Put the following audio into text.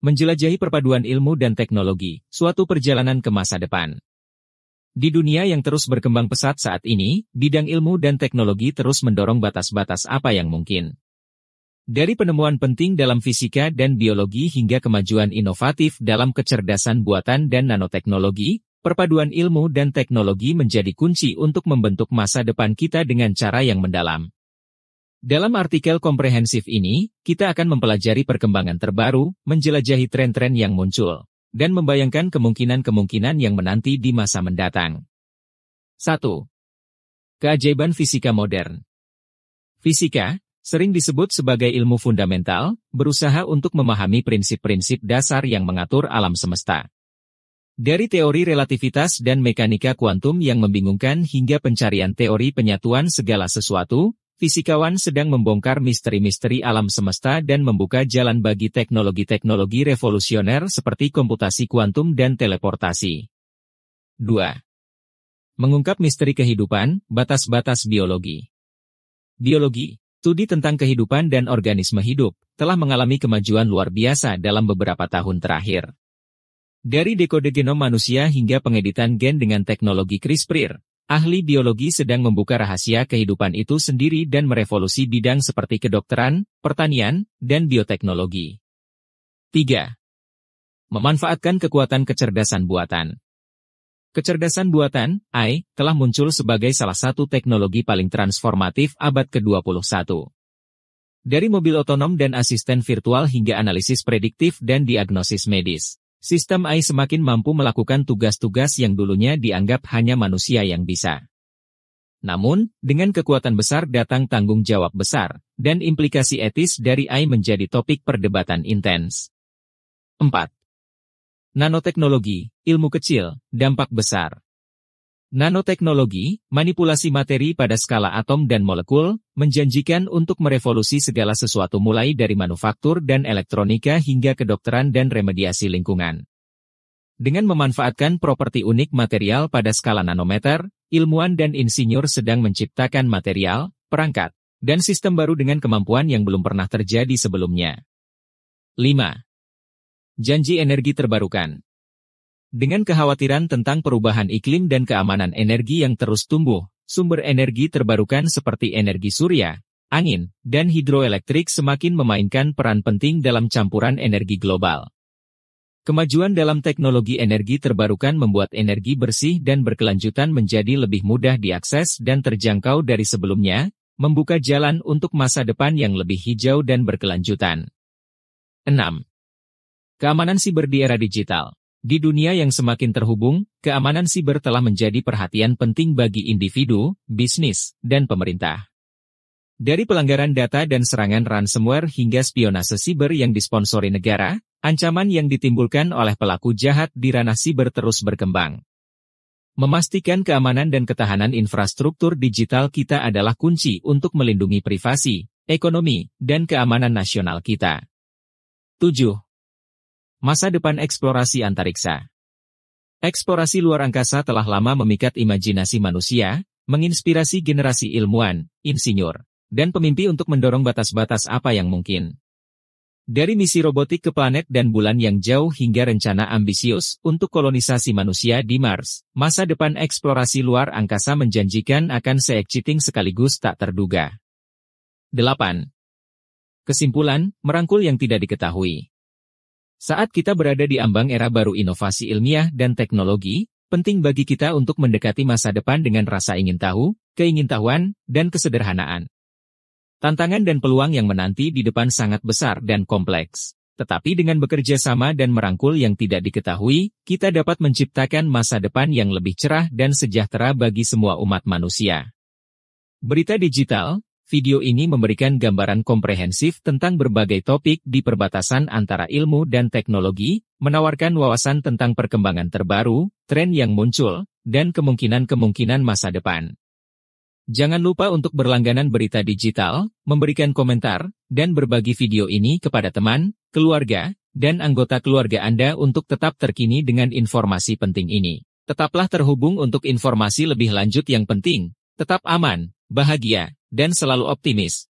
Menjelajahi perpaduan ilmu dan teknologi, suatu perjalanan ke masa depan. Di dunia yang terus berkembang pesat saat ini, bidang ilmu dan teknologi terus mendorong batas-batas apa yang mungkin. Dari penemuan penting dalam fisika dan biologi hingga kemajuan inovatif dalam kecerdasan buatan dan nanoteknologi, perpaduan ilmu dan teknologi menjadi kunci untuk membentuk masa depan kita dengan cara yang mendalam. Dalam artikel komprehensif ini, kita akan mempelajari perkembangan terbaru, menjelajahi tren-tren yang muncul, dan membayangkan kemungkinan-kemungkinan yang menanti di masa mendatang. 1. Keajaiban fisika modern. Fisika, sering disebut sebagai ilmu fundamental, berusaha untuk memahami prinsip-prinsip dasar yang mengatur alam semesta. Dari teori relativitas dan mekanika kuantum yang membingungkan hingga pencarian teori penyatuan segala sesuatu, fisikawan sedang membongkar misteri-misteri alam semesta dan membuka jalan bagi teknologi-teknologi revolusioner seperti komputasi kuantum dan teleportasi. 2. Mengungkap misteri kehidupan, batas-batas biologi. Biologi, studi tentang kehidupan dan organisme hidup, telah mengalami kemajuan luar biasa dalam beberapa tahun terakhir. Dari dekode genom manusia hingga pengeditan gen dengan teknologi CRISPR, ahli biologi sedang membuka rahasia kehidupan itu sendiri dan merevolusi bidang seperti kedokteran, pertanian, dan bioteknologi. 3. Memanfaatkan kekuatan kecerdasan buatan. Kecerdasan buatan, AI, telah muncul sebagai salah satu teknologi paling transformatif abad ke-21. Dari mobil otonom dan asisten virtual hingga analisis prediktif dan diagnosis medis. Sistem AI semakin mampu melakukan tugas-tugas yang dulunya dianggap hanya manusia yang bisa. Namun, dengan kekuatan besar datang tanggung jawab besar, dan implikasi etis dari AI menjadi topik perdebatan intens. 4. Nanoteknologi, ilmu kecil, dampak besar. Nanoteknologi, manipulasi materi pada skala atom dan molekul, menjanjikan untuk merevolusi segala sesuatu mulai dari manufaktur dan elektronika hingga kedokteran dan remediasi lingkungan. Dengan memanfaatkan properti unik material pada skala nanometer, ilmuwan dan insinyur sedang menciptakan material, perangkat, dan sistem baru dengan kemampuan yang belum pernah terjadi sebelumnya. 5. Janji energi terbarukan. Dengan kekhawatiran tentang perubahan iklim dan keamanan energi yang terus tumbuh, sumber energi terbarukan seperti energi surya, angin, dan hidroelektrik semakin memainkan peran penting dalam campuran energi global. Kemajuan dalam teknologi energi terbarukan membuat energi bersih dan berkelanjutan menjadi lebih mudah diakses dan terjangkau dari sebelumnya, membuka jalan untuk masa depan yang lebih hijau dan berkelanjutan. 6. Keamanan siber di era digital. Di dunia yang semakin terhubung, keamanan siber telah menjadi perhatian penting bagi individu, bisnis, dan pemerintah. Dari pelanggaran data dan serangan ransomware hingga spionase siber yang disponsori negara, ancaman yang ditimbulkan oleh pelaku jahat di ranah siber terus berkembang. Memastikan keamanan dan ketahanan infrastruktur digital kita adalah kunci untuk melindungi privasi, ekonomi, dan keamanan nasional kita. 7. Masa depan eksplorasi antariksa. Eksplorasi luar angkasa telah lama memikat imajinasi manusia, menginspirasi generasi ilmuwan, insinyur, dan pemimpi untuk mendorong batas-batas apa yang mungkin. Dari misi robotik ke planet dan bulan yang jauh hingga rencana ambisius untuk kolonisasi manusia di Mars, masa depan eksplorasi luar angkasa menjanjikan akan se-exciting sekaligus tak terduga. 8. Kesimpulan, merangkul yang tidak diketahui. Saat kita berada di ambang era baru inovasi ilmiah dan teknologi, penting bagi kita untuk mendekati masa depan dengan rasa ingin tahu, keingintahuan, dan kesederhanaan. Tantangan dan peluang yang menanti di depan sangat besar dan kompleks. Tetapi dengan bekerja sama dan merangkul yang tidak diketahui, kita dapat menciptakan masa depan yang lebih cerah dan sejahtera bagi semua umat manusia. Berita digital. Video ini memberikan gambaran komprehensif tentang berbagai topik di perbatasan antara ilmu dan teknologi, menawarkan wawasan tentang perkembangan terbaru, tren yang muncul, dan kemungkinan-kemungkinan masa depan. Jangan lupa untuk berlangganan berita digital, memberikan komentar, dan berbagi video ini kepada teman, keluarga, dan anggota keluarga Anda untuk tetap terkini dengan informasi penting ini. Tetaplah terhubung untuk informasi lebih lanjut yang penting, tetap aman, bahagia, dan selalu optimis.